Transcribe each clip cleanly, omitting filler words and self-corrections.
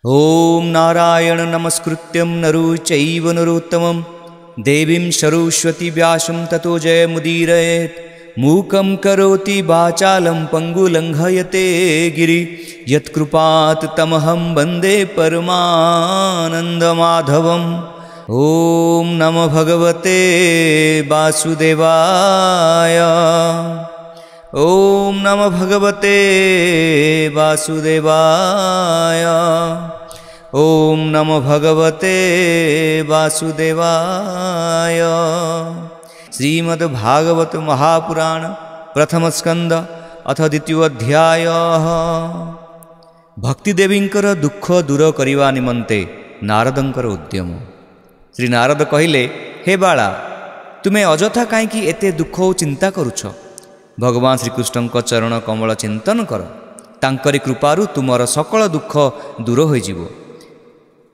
ओम नारायण नमस्कृत्यं नरं चैव नरोत्तमं देवीं सरस्वती व्यासं ततो जयमुदीरयेत्। मूकं करोति वाचालं पङ्गुलङ्घयते गिरि यत्कृपात् तमहं वन्दे परमानन्दमाधवम्। ओम नमो भगवते वासुदेवाय। ओम नमो भगवते वासुदेवाय। ओम नमो भगवते वासुदेवाय। श्रीमद्भागवत महापुराण प्रथम स्कंद अथ द्वितीय अध्याय। भक्तिदेवींकर दुख दूर करने निमंते नारदंकर उद्यम। श्री नारद कहिले, हे बाला, तुमे अजथा कहीं एते दुख और चिंता करुछ? भगवान श्रीकृष्ण चरण कमल चिंतन कर, तांकरी कृपारु तुमर सकल दुख दूर हो जिवो।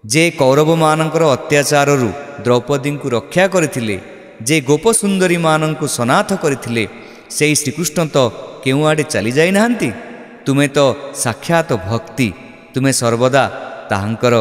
जे कौरव मानकर अत्याचारु द्रौपदी को रक्षा करथिले, जे गोप सुंदरी मानंकु सनाथ करथिले, से श्रीकृष्ण तो केउ आडे चली जाई नाहंती? तुमे तो साक्षात भक्ति, तुमे सर्वदा ताहांकर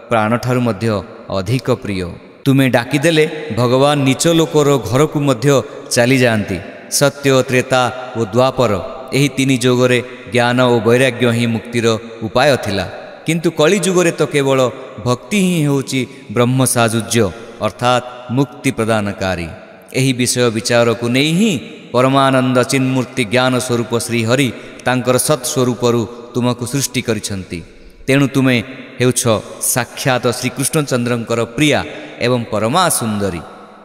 प्राण ठारु मध्य अधिक प्रिय। तुमे डाकिदेले भगवान नीच लोकर घर को मध्य चली जाती। सत्य, त्रेता और द्वापर यही तीन जुगरे ज्ञान और वैराग्य ही मुक्तिर उपाय थिला, किंतु कली जुगरे तो केवल भक्ति ही होची ब्रह्म साजुज्य अर्थात मुक्ति प्रदानकारी। यही विषय विचार को नहीं ही परमानंद चिन्मूर्ति ज्ञान स्वरूप श्रीहरि तांकर सत्स्वरूपरु तुमको सृष्टि करिसंती। तेणु तुमे हेउछ साक्षात श्रीकृष्णचंद्रंकर प्रिया एवं परमा सुंदरी।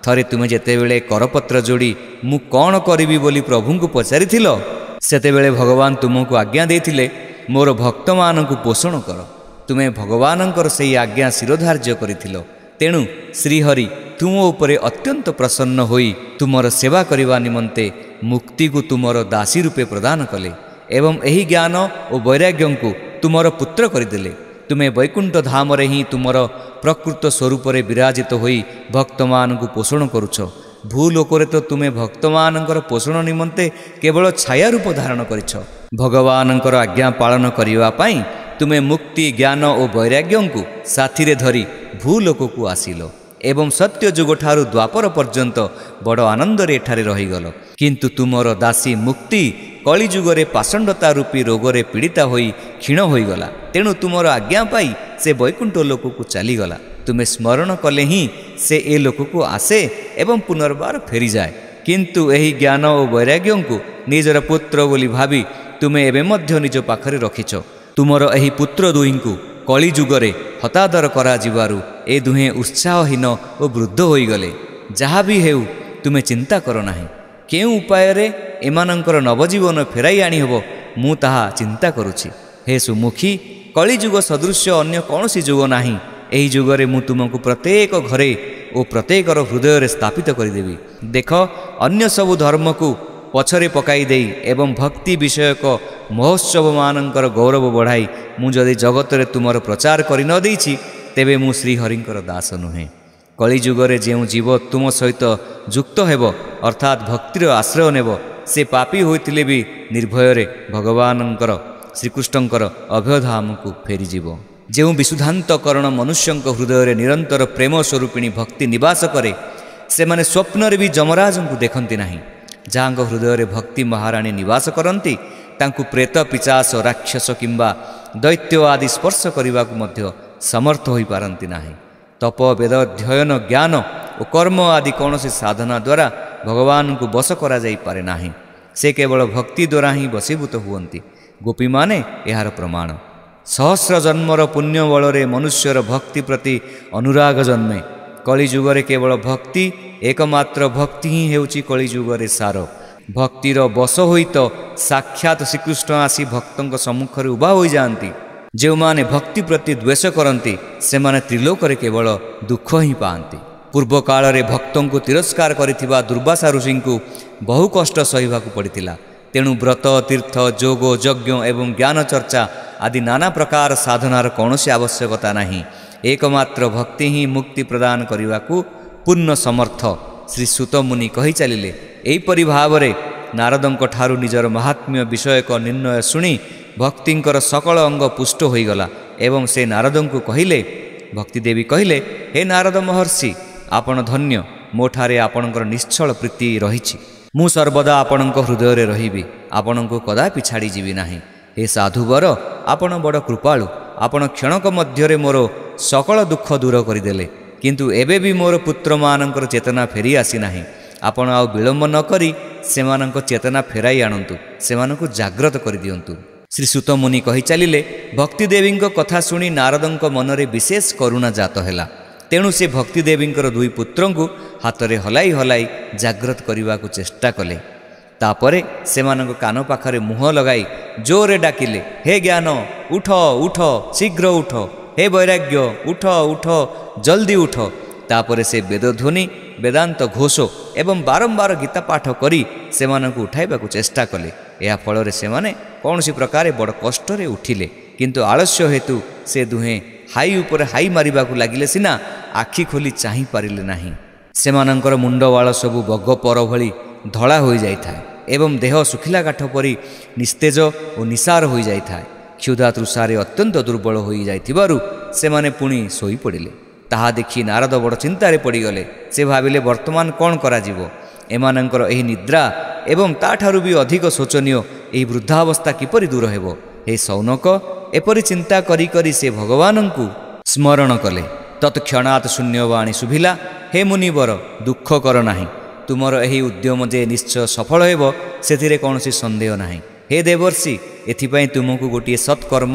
थरे तुमे जेतेबेले करपत्र जोड़ी मु कौन करिबी बोली प्रभु को पचारि सेतेबेले भगवान तुमको आज्ञा देथिले, मोर भक्त मानकु पोषण कर। तुमे भगवानंकर सेई आज्ञा शिरोधार्य करिथिलो। तेणु श्रीहरि तुम उपरे अत्यंत प्रसन्न होई तुमर सेवा करिवा निमंते मुक्ति को तुमर दासी रूपे प्रदान कले एवं एही ज्ञान और वैराग्य को तुमर पुत्र करदेले। तुमे वैकुंठ धाम रे ही तुमर प्रकृत स्वरूप रे विराजित होई भक्त मानकु पोषण करुछ। भूलोकरे तो तुमे भक्त मानकर पोषण निमंते केवल छाया रूप धारण करिछ। भगवानंकर आज्ञा पालन करिवा पई तुमे मुक्ति ज्ञान और वैराग्य को साथी रे धरी भूलोक को आसिलो एवं सत्य जुग ठारू द्वापर पर्यंत बड़ आनंद रे एठारे रहीगल। किंतु तुमर दासी मुक्ति कली जुगरे पाषंडता रूपी रोगरे पीड़िता होई क्षीण होईगला। तेणु तुमर आज्ञा पाई से वैकुंठ लोक को चलीगला। तुमे स्मरण कले ही से ए लोक को आसे एवं पुनर्बार फेरी जाए। किंतु एही ज्ञान और वैराग्य को निजर पुत्र बोली भावी तुमे एबे मध्य निज पाखरे रखिछ। तुमर एही पुत्र दुहींकु कली जुगरे हतादर करा जिवारु ए दुहे उत्साहहीन और वृद्ध होईगले। जहा भी हेउ तुमे चिंता कर नाही, केउ उपाय रे एमानंकर नवजीवन फेराई आनी हबो मु ताहा चिंता करुछि। हे सुमुखी, कली जुग सदृश्य अन्य कौनसी जुग नाही। एही जुगरे मु तुमको प्रत्येक घरे और प्रत्येकर हृदय रे स्थापित करदेवी। देख, अन्य सबु धर्म को पछरे पकाई देई एवं भक्ति विषयक महोत्सव मानंकर गौरव बढ़ाई मु जदि जगत रे तुमर प्रचार करि न देइछि तेबे मु श्रीहरिंकर दास नुहे। कली जुगरे जेउ जीव तुम सहित युक्त हेबो अर्थात भक्तिर आश्रय नेब से पापी होइतिले भी निर्भय रे भगवानंकर श्रीकृष्णंकर अभयधाम को फेरी जीव। जेउ विशुद्धांतकरण मनुष्यंक हृदय रे निरंतर प्रेम स्वरूपिणी भक्ति निवास करे से माने स्वप्न रे भी जमराज को देखंती नाही। जहांक हृदय रे भक्ति महाराणी निवास करती तांकु प्रेत पिचास राक्षस किंबा दैत्य आदि स्पर्श करने को मध्य समर्थ हो पारती नाही। तप वेद अध्ययन ज्ञान और कर्म आदि कौन से साधना द्वारा भगवान को बस करा जाई पारे नाही। से केवल भक्ति द्वारा ही बसीभूत हुअन्ति। गोपी माने यार प्रमाण। सहस्र जन्मर पुण्य बल मनुष्यर भक्ति प्रति अनुराग जन्मे। कली जुगरे केवल भक्ति एकमात्र भक्ति ही हेउची कली जुगरे सार। भक्तिर बस होई तो साक्षात श्रीकृष्ण आसी भक्तों सम्मुखरे उभा हो जाती। जो माने भक्ति प्रति द्वेष करती से माने त्रिलोकरे केवल दुख ही पाती। पूर्व काल रे भक्तों को तिरस्कार करिथिबा दुर्वासा ऋषि को बहु कष्ट सहिबाकु पड़िथिला। तेणु व्रत तीर्थ जोग यज्ञ एवं ज्ञान चर्चा आदि नाना प्रकार साधनार कौनसी आवश्यकता नहीं। एकमात्र भक्ति ही मुक्ति प्रदान करने पूर्ण समर्थ श्री सुत मुनि कही चलिले। एहीपरि भाव रे नारदंक ठारू निजर महात्म्य विषयक निर्णय शुणी भक्तिंकर सकल अंग पुष्ट होईगला ଏବଂ ସେ ନାରଦଙ୍କୁ କହିଲେ, ଭକ୍ତିଦେବୀ କହିଲେ, ହେ ନାରଦ ମହର୍ଷି, ଆପଣ ଧନ୍ୟ, ମୋଠାରେ ଆପଣଙ୍କର ନିଶ୍ଚଳ ପ୍ରୀତି ରହିଛି। ମୁଁ ସର୍ବଦା ଆପଣଙ୍କ ହୃଦୟରେ ରହିବି, ଆପଣଙ୍କୁ କଦାପି ଛାଡ଼ିଯିବି ନାହିଁ। ହେ ସାଧୁବର, ଆପଣ ବଡ଼ କୃପାଳୁ। ଆପଣ କ୍ଷଣକ ମଧ୍ୟରେ ମୋର ସକଳ ଦୁଃଖ ଦୂର କରିଦେଲେ, କିନ୍ତୁ ଏବେ ବି ମୋର ପୁତ୍ରମାନଙ୍କର ଚେତନା ଫେରି ଆସିନାହିଁ। ଆପଣ ଆଉ ବିଳମ୍ବ ନ କରି ସେମାନଙ୍କ ଚେତନା ଫେରାଇ ଆଣନ୍ତୁ, ସେମାନଙ୍କୁ ଜାଗ୍ରତ କରିଦିଅନ୍ତୁ। ଶ୍ରୀ ସୁତ ମୁନି କହି ଚାଲିଲେ। ଭକ୍ତିଦେବୀଙ୍କ କଥା ଶୁଣି ନାରଦଙ୍କ ମନରେ ବିଶେଷ କରୁଣା ଜାତ ହେଲା। ତେଣୁ ସେ ଭକ୍ତିଦେବୀଙ୍କର ଦୁଇ ପୁତ୍ରଙ୍କୁ ହାତରେ ହଲାଇ ହଲାଇ ଜାଗ୍ରତ କରିବାକୁ ଚେଷ୍ଟା କଲେ। ତାପରେ ସେମାନଙ୍କ କାନ ପାଖରେ ମୁହଁ ଲଗାଇ ଜୋରରେ ଡାକିଲେ, ହେ ଜ୍ଞାନ, ଉଠ ଉଠ, ଶୀଘ୍ର ଉଠ। ହେ ବୈରାଗ୍ୟ, ଉଠ ଉଠ, ଜଲ୍ଦି ଉଠ। ତାପରେ ସେ ବେଦଧ୍ୱନି, ବେଦାନ୍ତ ଘୋଷ ଏବଂ ବାରମ୍ବାର ଗୀତା ପାଠ କରି ସେମାନଙ୍କୁ ଉଠାଇବାକୁ ଚେଷ୍ଟା କଲେ। ଏହା ଫଳରେ ସେମାନେ କୌଣସି ପ୍ରକାରେ ବଡ଼ କଷ୍ଟରେ ଉଠିଲେ, କିନ୍ତୁ ଆଳସ୍ୟ ହେତୁ ସେ ଦୁହେଁ ହାଇ ଉପରେ ହାଇ ମାରିବାକୁ ଲାଗିଲେ ସିନା ଆଖି ଖୋଲି ଚାହିଁ ପାରିଲେ ନାହିଁ। ସେମାନଙ୍କର ମୁଣ୍ଡବାଳ ସବୁ ବଗ ପର ଭଳି ଧଳା ହୋଇଯାଇଥାଏ ଏବଂ ଦେହ ଶୁଖିଲା କାଠ ପରି ନିସ୍ତେଜ ଓ ନିସାର ହୋଇଯାଇଥାଏ। କ୍ଷୁଧା ତୃଷାରେ ଅତ୍ୟନ୍ତ ଦୁର୍ବଳ ହୋଇଯାଇଥିବାରୁ ସେମାନେ ପୁଣି ଶୋଇପଡ଼ିଲେ। ତାହା ଦେଖି ନାରଦ ବଡ଼ ଚିନ୍ତାରେ ପଡ଼ିଗଲେ। ସେ ଭାବିଲେ, ବର୍ତ୍ତମାନ କ'ଣ କରାଯିବ? ଏମାନଙ୍କର ଏହି ନିଦ୍ରା ଏବଂ ତାଠାରୁ ବି ଅଧିକ ଶୋଚନୀୟ ଏହି ବୃଦ୍ଧାବସ୍ଥା କିପରି ଦୂର ହେବ? ହେ ସୌନକ, ଏପରି ଚିନ୍ତା କରି କରି ସେ ଭଗବାନଙ୍କୁ ସ୍ମରଣ କଲେ। ତତ୍କ୍ଷଣାତ୍ ଶୂନ୍ୟବାଣୀ ଶୁଭିଲା, ହେ ମୁନିବର, ଦୁଃଖ କର ନାହିଁ। ତୁମର ଏହି ଉଦ୍ୟମ ଯେ ନିଶ୍ଚୟ ସଫଳ ହେବ, ସେଥିରେ କୌଣସି ସନ୍ଦେହ ନାହିଁ। ହେ ଦେବର୍ଷି, ଏଥିପାଇଁ ତୁମକୁ ଗୋଟିଏ ସତ୍କର୍ମ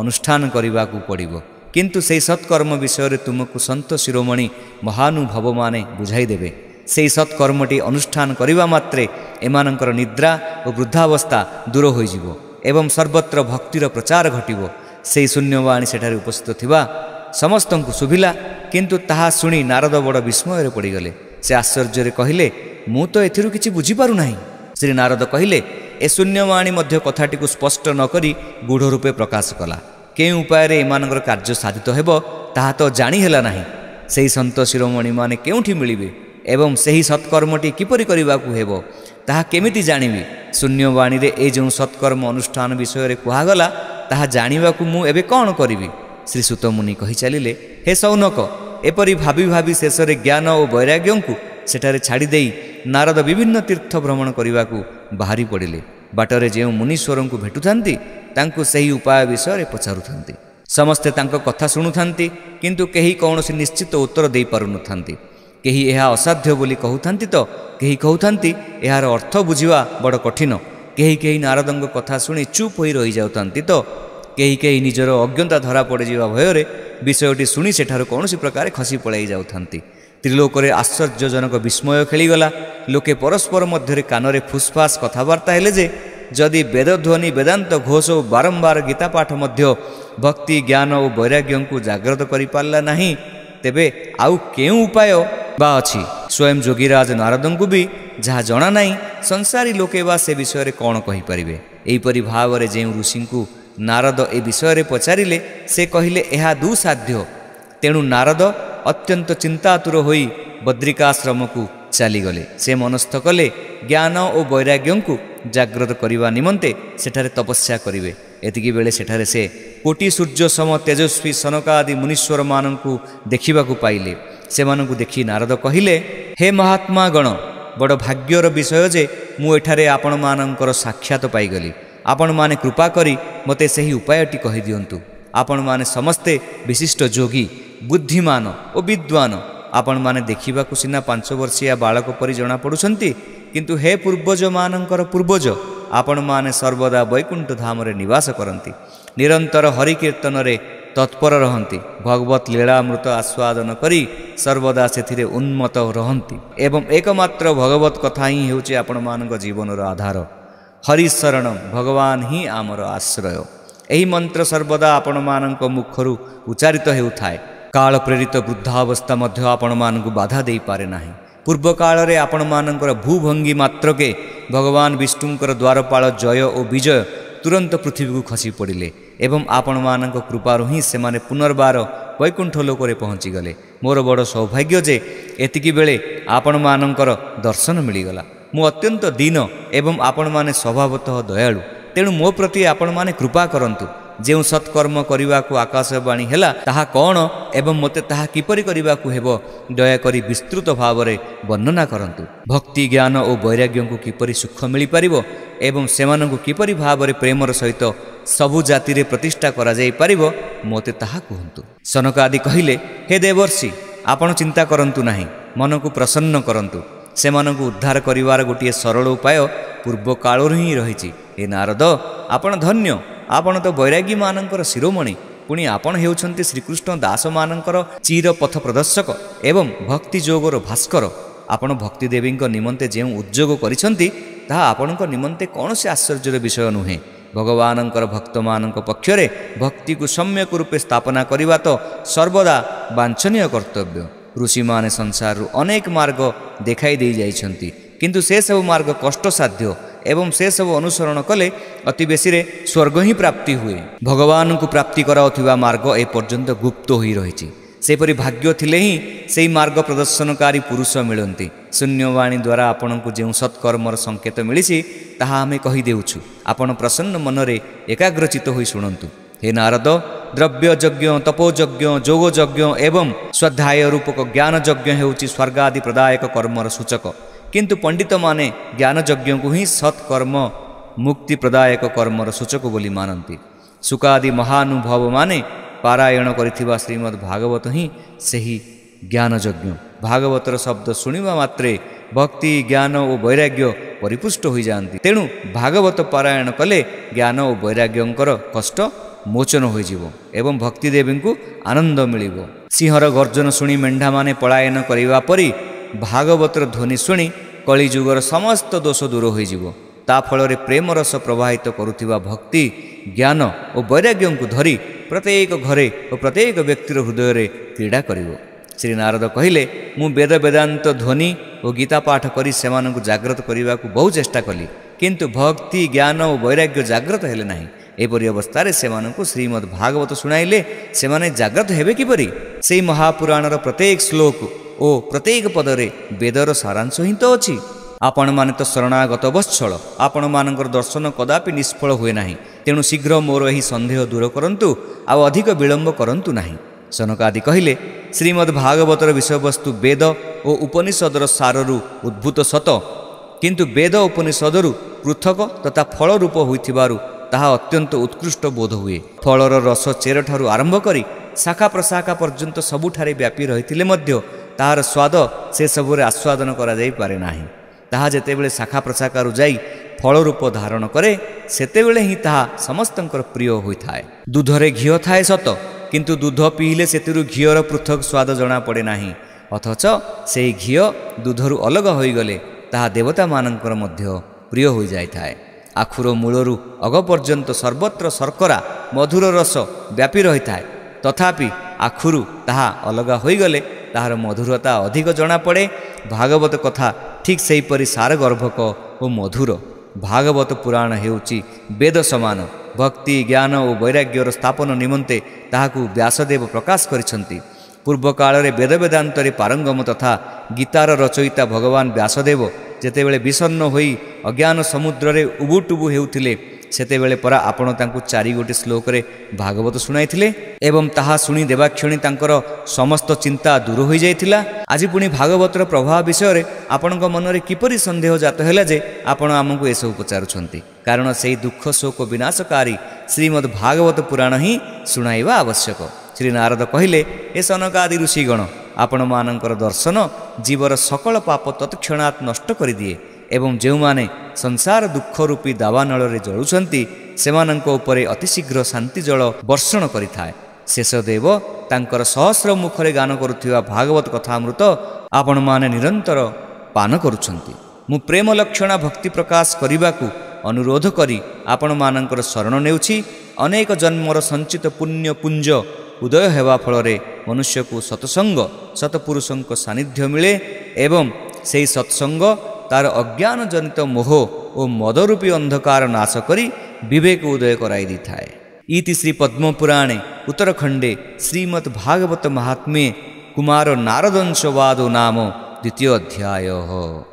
ଅନୁଷ୍ଠାନ କରିବାକୁ ପଡ଼ିବ, କିନ୍ତୁ ସେହି ସତ୍କର୍ମ ବିଷୟରେ ତୁମକୁ ସନ୍ତ ଶିରୋମଣି ମହାନୁଭବମାନେ ବୁଝାଇ ଦେବେ। ସେହି ସତ୍କର୍ମଟି ଅନୁଷ୍ଠାନ କରିବା ମାତ୍ରେ ଏମାନଙ୍କର ନିଦ୍ରା ଓ ବୃଦ୍ଧାବସ୍ଥା ଦୂର ହୋଇଯିବ ଏବଂ ସର୍ବତ୍ର ଭକ୍ତିର ପ୍ରଚାର ଘଟିବ। ସେହି ଶୂନ୍ୟବାଣୀ ସେଠାରେ ଉପସ୍ଥିତ ଥିବା ସମସ୍ତଙ୍କୁ ଶୁଭିଲା, କିନ୍ତୁ ତାହା ଶୁଣି ନାରଦ ବଡ଼ ବିସ୍ମୟରେ ପଡ଼ିଗଲେ। ସେ ଆଶ୍ଚର୍ଯ୍ୟରେ କହିଲେ, ମୁଁ ତ ଏଥିରୁ କିଛି ବୁଝିପାରୁନାହିଁ। ଶ୍ରୀ ନାରଦ କହିଲେ, ଏ ଶୂନ୍ୟବାଣୀ ମଧ୍ୟ କଥାଟିକୁ ସ୍ପଷ୍ଟ ନ କରି ଗୂଢ଼ ରୂପେ ପ୍ରକାଶ କଲା। କେଉଁ ଉପାୟରେ ଏମାନଙ୍କର କାର୍ଯ୍ୟ ସାଧିତ ହେବ ତାହା ତ ଜାଣି ହେଲା ନାହିଁ। ସେହି ସନ୍ତ ଶିରୋମଣିମାନେ କେଉଁଠି ମିଳିବେ ଏବଂ ସେହି ସତ୍କର୍ମଟି କିପରି କରିବାକୁ ହେବ ତାହା କେମିତି ଜାଣିବି? ଶୂନ୍ୟବାଣୀରେ ଏ ଯେଉଁ ସତ୍କର୍ମ ଅନୁଷ୍ଠାନ ବିଷୟରେ କୁହାଗଲା, ତାହା ଜାଣିବାକୁ ମୁଁ ଏବେ କ'ଣ କରିବି? ଶ୍ରୀ ସୁତ ମୁନି କହି ଚାଲିଲେ, ହେ ସୌନକ, ଏପରି ଭାବି ଭାବି ଶେଷରେ ଜ୍ଞାନ ଓ ବୈରାଗ୍ୟଙ୍କୁ ସେଠାରେ ଛାଡ଼ିଦେଇ ନାରଦ ବିଭିନ୍ନ ତୀର୍ଥ ଭ୍ରମଣ କରିବାକୁ ବାହାରି ପଡ଼ିଲେ। ବାଟରେ ଯେଉଁ ମୁନୀଶ୍ୱରଙ୍କୁ ଭେଟୁଥାନ୍ତି ତାଙ୍କୁ ସେହି ଉପାୟ ବିଷୟରେ ପଚାରୁଥାନ୍ତି। ସମସ୍ତେ ତାଙ୍କ କଥା ଶୁଣୁଥାନ୍ତି, କିନ୍ତୁ କେହି କୌଣସି ନିଶ୍ଚିତ ଉତ୍ତର ଦେଇପାରୁନଥାନ୍ତି। କେହି ଏହା ଅସାଧ୍ୟ ବୋଲି କହୁଥାନ୍ତି ତ କେହି କହୁଥାନ୍ତି ଏହାର ଅର୍ଥ ବୁଝିବା ବଡ଼ କଠିନ। କେହି କେହି ନାରଦଙ୍କ କଥା ଶୁଣି ଚୁପ୍ ହୋଇ ରହିଯାଉଥାନ୍ତି ତ କେହି କେହି ନିଜର ଅଜ୍ଞତା ଧରା ପଡ଼ିଯିବା ଭୟରେ ବିଷୟଟି ଶୁଣି ସେଠାରୁ କୌଣସି ପ୍ରକାରେ ଖସି ପଳାଇ ଯାଉଥାନ୍ତି। ତ୍ରିଲୋକରେ ଆଶ୍ଚର୍ଯ୍ୟଜନକ ବିସ୍ମୟ ଖେଳିଗଲା। ଲୋକେ ପରସ୍ପର ମଧ୍ୟରେ କାନରେ ଫୁସ୍ଫାସ୍ କଥାବାର୍ତ୍ତା ହେଲେ ଯେ ଯଦି ବେଦଧ୍ୱନି, ବେଦାନ୍ତ ଘୋଷ ଓ ବାରମ୍ବାର ଗୀତା ପାଠ ମଧ୍ୟ ଭକ୍ତି, ଜ୍ଞାନ ଓ ବୈରାଗ୍ୟଙ୍କୁ ଜାଗ୍ରତ କରିପାରିଲା ନାହିଁ, ତେବେ ଆଉ କେଉଁ ଉପାୟ ବା ଅଛି? ସ୍ୱୟଂ ଯୋଗୀରାଜ ନାରଦଙ୍କୁ ବି ଯାହା ଜଣା ନାହିଁ, ସଂସାରୀ ଲୋକେ ବା ସେ ବିଷୟରେ କ'ଣ କହିପାରିବେ? ଏହିପରି ଭାବରେ ଯେଉଁ ଋଷିଙ୍କୁ ନାରଦ ଏ ବିଷୟରେ ପଚାରିଲେ, ସେ କହିଲେ ଏହା ଦୁଃସାଧ୍ୟ। ତେଣୁ ନାରଦ ଅତ୍ୟନ୍ତ ଚିନ୍ତାତୁର ହୋଇ ବଦ୍ରିକାଶ୍ରମକୁ ଚାଲିଗଲେ। ସେ ମନସ୍ଥ କଲେ ଜ୍ଞାନ ଓ ବୈରାଗ୍ୟଙ୍କୁ ଜାଗ୍ରତ କରିବା ନିମନ୍ତେ ସେଠାରେ ତପସ୍ୟା କରିବେ। ଏତିକିବେଳେ ସେଠାରେ ସେ କୋଟି ସୂର୍ଯ୍ୟ ସମ ତେଜସ୍ୱୀ ସନକାଦି ମୁନୀଶ୍ୱରମାନଙ୍କୁ ଦେଖିବାକୁ ପାଇଲେ। ସେମାନଙ୍କୁ ଦେଖି ନାରଦ କହିଲେ, ହେ ମହାତ୍ମାଗଣ, ବଡ଼ ଭାଗ୍ୟର ବିଷୟ ଯେ ମୁଁ ଏଠାରେ ଆପଣମାନଙ୍କର ସାକ୍ଷାତ ପାଇଗଲି। ଆପଣମାନେ କୃପା କରି ମୋତେ ସେହି ଉପାୟଟି କହିଦିଅନ୍ତୁ। ଆପଣମାନେ ସମସ୍ତେ ବିଶିଷ୍ଟ ଯୋଗୀ, ବୁଦ୍ଧିମାନ ଓ ବିଦ୍ୱାନ। ଆପଣମାନେ ଦେଖିବାକୁ ସିନା 5 ବର୍ଷିଆ ବାଳକ ପରି ଜଣାପଡ଼ୁଛନ୍ତି, କିନ୍ତୁ ହେ ପୂର୍ବଜମାନଙ୍କର ପୂର୍ବଜ, ଆପଣମାନେ ସର୍ବଦା ବୈକୁଣ୍ଠ ଧାମରେ ନିବାସ କରନ୍ତି। ନିରନ୍ତର ହରିକୀର୍ତ୍ତନରେ ତତ୍ପର ରହନ୍ତି। ଭଗବତ ଲୀଳାମୃତ ଆସ୍ୱାଦନ କରି ସର୍ବଦା ସେଥିରେ ଉନ୍ମତ୍ତ ରହନ୍ତି ଏବଂ ଏକମାତ୍ର ଭଗବତ କଥା ହିଁ ହେଉଛି ଆପଣମାନଙ୍କ ଜୀବନର ଆଧାର। ହରିଶରଣ, ଭଗବାନ ହିଁ ଆମର ଆଶ୍ରୟ। ଏହି ମନ୍ତ୍ର ସର୍ବଦା ଆପଣମାନଙ୍କ ମୁଖରୁ ଉଚ୍ଚାରିତ ହେଉଥାଏ। କାଳ ପ୍ରେରିତ ବୃଦ୍ଧାବସ୍ଥା ମଧ୍ୟ ଆପଣମାନଙ୍କୁ ବାଧା ଦେଇପାରେ ନାହିଁ। ପୂର୍ବ କାଳରେ ଆପଣମାନଙ୍କର ଭୂଭଙ୍ଗୀ ମାତ୍ରକେ ଭଗବାନ ବିଷ୍ଣୁଙ୍କର ଦ୍ୱାରପାଳ ଜୟ ଓ ବିଜୟ ତୁରନ୍ତ ପୃଥିବୀକୁ ଖସି ପଡ଼ିଲେ ଏବଂ ଆପଣମାନଙ୍କ କୃପାରୁ ହିଁ ସେମାନେ ପୁନର୍ବାର ବୈକୁଣ୍ଠ ଲୋକରେ ପହଞ୍ଚିଗଲେ। ମୋର ବଡ଼ ସୌଭାଗ୍ୟ ଯେ ଏତିକି ବେଳେ ଆପଣମାନଙ୍କର ଦର୍ଶନ ମିଳିଗଲା। ମୁଁ ଅତ୍ୟନ୍ତ ଦୀନ ଏବଂ ଆପଣମାନେ ସ୍ୱଭାବତଃ ଦୟାଳୁ। ତେଣୁ ମୋ ପ୍ରତି ଆପଣମାନେ କୃପା କରନ୍ତୁ ଯେଉଁ ସତ୍କର୍ମ କରିବାକୁ ଆକାଶବାଣୀ ହେଲା ତାହା କ'ଣ ଏବଂ ମୋତେ ତାହା କିପରି କରିବାକୁ ହେବ ଦୟାକରି ବିସ୍ତୃତ ଭାବରେ ବର୍ଣ୍ଣନା କରନ୍ତୁ। ଭକ୍ତି ଜ୍ଞାନ ଓ ବୈରାଗ୍ୟଙ୍କୁ କିପରି ସୁଖ ମିଳିପାରିବ ଏବଂ ସେମାନଙ୍କୁ କିପରି ଭାବରେ ପ୍ରେମର ସହିତ ସବୁ ଜାତିରେ ପ୍ରତିଷ୍ଠା କରାଯାଇପାରିବ ମୋତେ ତାହା କୁହନ୍ତୁ। ସନକ ଆଦି କହିଲେ, ହେ ଦେବର୍ଷି, ଆପଣ ଚିନ୍ତା କରନ୍ତୁ ନାହିଁ, ମନକୁ ପ୍ରସନ୍ନ କରନ୍ତୁ। ସେମାନଙ୍କୁ ଉଦ୍ଧାର କରିବାର ଗୋଟିଏ ସରଳ ଉପାୟ ପୂର୍ବ କାଳରୁ ହିଁ ରହିଛି। ହେ ନାରଦ, ଆପଣ ଧନ୍ୟ, ଆପଣ ତ ବୈରାଗୀମାନଙ୍କର ଶିରୋମଣି, ପୁଣି ଆପଣ ହେଉଛନ୍ତି ଶ୍ରୀକୃଷ୍ଣ ଦାସମାନଙ୍କର ଚିର ପଥ ପ୍ରଦର୍ଶକ ଏବଂ ଭକ୍ତି ଯୋଗର ଭାସ୍କର। ଆପଣ ଭକ୍ତି ଦେବୀଙ୍କ ନିମନ୍ତେ ଯେଉଁ ଉଦ୍ଯୋଗ କରିଛନ୍ତି ତାହା ଆପଣଙ୍କ ନିମନ୍ତେ କୌଣସି ଆଶ୍ଚର୍ଯ୍ୟର ବିଷୟ ନୁହେଁ। ଭଗବାନଙ୍କର ଭକ୍ତମାନଙ୍କ ପକ୍ଷରେ ଭକ୍ତିକୁ ସମ୍ୟକ ରୂପେ ସ୍ଥାପନା କରିବା ତ ସର୍ବଦା ବାଞ୍ଛନୀୟ କର୍ତ୍ତବ୍ୟ। ଋଷିମାନେ ସଂସାରରୁ ଅନେକ ମାର୍ଗ ଦେଖାଇ ଦେଇ ଯାଇଛନ୍ତି, କିନ୍ତୁ ସେସବୁ ମାର୍ଗ କଷ୍ଟସାଧ୍ୟ ଏବଂ ସେସବୁ ଅନୁସରଣ କଲେ ଅତି ବେଶୀରେ ସ୍ୱର୍ଗ ହିଁ ପ୍ରାପ୍ତି ହୁଏ। ଭଗବାନଙ୍କୁ ପ୍ରାପ୍ତି କରାଉଥିବା ମାର୍ଗ ଏପର୍ଯ୍ୟନ୍ତ ଗୁପ୍ତ ହୋଇ ରହିଛି। ସେପରି ଭାଗ୍ୟ ଥିଲେ ହିଁ ସେହି ମାର୍ଗ ପ୍ରଦର୍ଶନକାରୀ ପୁରୁଷ ମିଳନ୍ତି। ଶୂନ୍ୟବାଣୀ ଦ୍ୱାରା ଆପଣଙ୍କୁ ଯେଉଁ ସତ୍କର୍ମର ସଂକେତ ମିଳିଛି ତାହା ଆମେ କହିଦେଉଛୁ। ଆପଣ ପ୍ରସନ୍ନ ମନରେ ଏକାଗ୍ରଚିତ ହୋଇ ଶୁଣନ୍ତୁ। ହେ ନାରଦ, ଦ୍ରବ୍ୟଯଜ୍ଞ, ତପୋଯଜ୍ଞ, ଯୋଗଯଜ୍ଞ ଏବଂ ସ୍ୱାଧ୍ୟାୟ ରୂପକ ଜ୍ଞାନଯଜ୍ଞ ହେଉଛି ସ୍ୱର୍ଗାଦି ପ୍ରଦାୟକ କର୍ମର ସୂଚକ, କିନ୍ତୁ ପଣ୍ଡିତମାନେ ଜ୍ଞାନଯଜ୍ଞକୁ ହିଁ ସତ୍କର୍ମ ମୁକ୍ତି ପ୍ରଦାୟକ କର୍ମର ସୂଚକ ବୋଲି ମାନନ୍ତି। ଶୁକାଦି ମହାନୁଭବମାନେ ପାରାୟଣ କରିଥିବା ଶ୍ରୀମଦ୍ ଭାଗବତ ହିଁ ସେହି ଜ୍ଞାନଯଜ୍ଞ। ଭାଗବତର ଶବ୍ଦ ଶୁଣିବା ମାତ୍ରେ ଭକ୍ତି ଜ୍ଞାନ ଓ ବୈରାଗ୍ୟ ପରିପୁଷ୍ଟ ହୋଇଯାଆନ୍ତି। ତେଣୁ ଭାଗବତ ପାରାୟଣ କଲେ ଜ୍ଞାନ ଓ ବୈରାଗ୍ୟଙ୍କର କଷ୍ଟ ମୋଚନ ହୋଇଯିବ ଏବଂ ଭକ୍ତି ଦେବୀଙ୍କୁ ଆନନ୍ଦ ମିଳିବ। ସିଂହର ଗର୍ଜନ ଶୁଣି ମେଣ୍ଢାମାନେ ପଳାୟନ କରିବା ପରି ଭାଗବତର ଧ୍ୱନି ଶୁଣି କଳିଯୁଗର ସମସ୍ତ ଦୋଷ ଦୂର ହୋଇଯିବ। ତା ଫଳରେ ପ୍ରେମରସ ପ୍ରବାହିତ କରୁଥିବା ଭକ୍ତି ଜ୍ଞାନ ଓ ବୈରାଗ୍ୟଙ୍କୁ ଧରି ପ୍ରତ୍ୟେକ ଘରେ ଓ ପ୍ରତ୍ୟେକ ବ୍ୟକ୍ତିର ହୃଦୟରେ କ୍ରୀଡ଼ା କରିବ। ଶ୍ରୀ ନାରଦ କହିଲେ, ମୁଁ ବେଦ ବେଦାନ୍ତ ଧ୍ୱନି ଓ ଗୀତା ପାଠ କରି ସେମାନଙ୍କୁ ଜାଗ୍ରତ କରିବାକୁ ବହୁ ଚେଷ୍ଟା କଲି, କିନ୍ତୁ ଭକ୍ତି ଜ୍ଞାନ ଓ ବୈରାଗ୍ୟ ଜାଗ୍ରତ ହେଲେ ନାହିଁ। ଏପରି ଅବସ୍ଥାରେ ସେମାନଙ୍କୁ ଶ୍ରୀମଦ୍ ଭାଗବତ ଶୁଣାଇଲେ ସେମାନେ ଜାଗ୍ରତ ହେବେ କିପରି? ସେହି ମହାପୁରାଣର ପ୍ରତ୍ୟେକ ଶ୍ଲୋକ ଓ ପ୍ରତ୍ୟେକ ପଦରେ ବେଦର ସାରାଂଶ ହିଁ ତ ଅଛି। ଆପଣମାନେ ତ ଶରଣାଗତ ବତ୍ସଳ, ଆପଣମାନଙ୍କର ଦର୍ଶନ କଦାପି ନିଷ୍ଫଳ ହୁଏ ନାହିଁ। ତେଣୁ ଶୀଘ୍ର ମୋର ଏହି ସନ୍ଦେହ ଦୂର କରନ୍ତୁ, ଆଉ ଅଧିକ ବିଳମ୍ବ କରନ୍ତୁ ନାହିଁ। ସନକ ଆଦି କହିଲେ, ଶ୍ରୀମଦ୍ ଭାଗବତର ବିଷୟବସ୍ତୁ ବେଦ ଓ ଉପନିଷଦର ସାରରୁ ଉଦ୍ଭୂତ ସତ, କିନ୍ତୁ ବେଦ ଉପନିଷଦରୁ ପୃଥକ ତଥା ଫଳ ରୂପ ହୋଇଥିବାରୁ ତାହା ଅତ୍ୟନ୍ତ ଉତ୍କୃଷ୍ଟ ବୋଧ ହୁଏ। ଫଳର ରସ ଚେରଠାରୁ ଆରମ୍ଭ କରି ଶାଖା ପ୍ରଶାଖା ପର୍ଯ୍ୟନ୍ତ ସବୁଠାରେ ବ୍ୟାପୀ ରହିଥିଲେ ମଧ୍ୟ ତାହାର ସ୍ୱାଦ ସେସବୁରେ ଆସ୍ୱାଦନ କରାଯାଇପାରେ ନାହିଁ। ତାହା ଯେତେବେଳେ ଶାଖା ପ୍ରଶାଖାରୁ ଯାଇ ଫଳ ରୂପ ଧାରଣ କରେ ସେତେବେଳେ ହିଁ ତାହା ସମସ୍ତଙ୍କର ପ୍ରିୟ ହୋଇଥାଏ। ଦୁଧରେ ଘିଅ ଥାଏ ସତ, କିନ୍ତୁ ଦୁଧ ପିଇଲେ ସେଥିରୁ ଘିଅର ପୃଥକ ସ୍ୱାଦ ଜଣାପଡ଼େ ନାହିଁ। ଅଥଚ ସେହି ଘିଅ ଦୁଧରୁ ଅଲଗା ହୋଇଗଲେ ତାହା ଦେବତାମାନଙ୍କର ମଧ୍ୟ ପ୍ରିୟ ହୋଇଯାଇଥାଏ। ଆଖୁର ମୂଳରୁ ଅଗ ପର୍ଯ୍ୟନ୍ତ ସର୍ବତ୍ର ଶର୍କରା ମଧୁର ରସ ବ୍ୟାପୀ ରହିଥାଏ, ତଥାପି ଆଖୁରୁ ତାହା ଅଲଗା ହୋଇଗଲେ ତାହାର ମଧୁରତା ଅଧିକ ଜଣାପଡ଼େ। ଭାଗବତ କଥା ଠିକ୍ ସେହିପରି ସାରଗର୍ଭକ ଓ ମଧୁର। ଭାଗବତ ପୁରାଣ ହେଉଛି ବେଦ ସମାନ। ଭକ୍ତି ଜ୍ଞାନ ଓ ବୈରାଗ୍ୟର ସ୍ଥାପନ ନିମନ୍ତେ ତାହାକୁ ବ୍ୟାସଦେବ ପ୍ରକାଶ କରିଛନ୍ତି। ପୂର୍ବ କାଳରେ ବେଦ ବେଦାନ୍ତରେ ପାରଙ୍ଗମ ତଥା ଗୀତାର ରଚୟିତା ଭଗବାନ ବ୍ୟାସଦେବ ଯେତେବେଳେ ବିଷନ୍ନ ହୋଇ ଅଜ୍ଞାନ ସମୁଦ୍ରରେ ଉବୁଟୁବୁ ହେଉଥିଲେ ସେତେବେଳେ ପରା ଆପଣ ତାଙ୍କୁ 4 ଗୋଟି ଶ୍ଲୋକରେ ଭାଗବତ ଶୁଣାଇଥିଲେ ଏବଂ ତାହା ଶୁଣି ଦେବାକ୍ଷଣି ତାଙ୍କର ସମସ୍ତ ଚିନ୍ତା ଦୂର ହୋଇଯାଇଥିଲା। ଆଜି ପୁଣି ଭାଗବତର ପ୍ରଭାବ ବିଷୟରେ ଆପଣଙ୍କ ମନରେ କିପରି ସନ୍ଦେହ ଜାତ ହେଲା ଯେ ଆପଣ ଆମକୁ ଏସବୁ ପଚାରୁଛନ୍ତି? କାରଣ ସେହି ଦୁଃଖ ଶୋକ ବିନାଶକାରୀ ଶ୍ରୀମଦ୍ ଭାଗବତ ପୁରାଣ ହିଁ ଶୁଣାଇବା ଆବଶ୍ୟକ। ଶ୍ରୀ ନାରଦ କହିଲେ, ଏ ସନକାଦି ଋଷିଗଣ, ଆପଣମାନଙ୍କର ଦର୍ଶନ ଜୀବର ସକଳ ପାପ ତତ୍କ୍ଷଣାତ୍ ନଷ୍ଟ କରିଦିଏ ଏବଂ ଯେଉଁମାନେ ସଂସାର ଦୁଃଖ ରୂପୀ ଦାବାନଳରେ ଜଳୁଛନ୍ତି ସେମାନଙ୍କ ଉପରେ ଅତିଶୀଘ୍ର ଶାନ୍ତି ଜଳ ବର୍ଷଣ କରିଥାଏ। ଶେଷଦେବ ତାଙ୍କର ସହସ୍ର ମୁଖରେ ଗାନ କରୁଥିବା ଭାଗବତ କଥାମୃତ ଆପଣମାନେ ନିରନ୍ତର ପାନ କରୁଛନ୍ତି। ମୁଁ ପ୍ରେମ ଲକ୍ଷଣା ଭକ୍ତି ପ୍ରକାଶ କରିବାକୁ ଅନୁରୋଧ କରି ଆପଣମାନଙ୍କର ଶରଣ ନେଉଛି। ଅନେକ ଜନ୍ମର ସଞ୍ଚିତ ପୁଣ୍ୟ ପୁଞ୍ଜ ଉଦୟ ହେବା ଫଳରେ ମନୁଷ୍ୟକୁ ସତ୍ସଙ୍ଗ ସତ୍ପୁରୁଷଙ୍କ ସାନ୍ନିଧ୍ୟ ମିଳେ ଏବଂ ସେହି ସତ୍ସଙ୍ଗ ତାର ଅଜ୍ଞାନ ଜନିତ ମୋହ ଓ ମଦରୂପୀ ଅନ୍ଧକାର ନାଶ କରି ବିବେକ ଉଦୟ କରାଇ ଦେଇଥାଏ। ଇତି ଶ୍ରୀ ପଦ୍ମପୁରାଣେ ଉତ୍ତରଖଣ୍ଡେ ଶ୍ରୀମଦ୍ ଭାଗବତ ମହାତ୍ମ୍ୟେ କୁମାର ନାରଦଂଶବାଦୋ ନାମ 2ୟ ଅଧ୍ୟାୟ।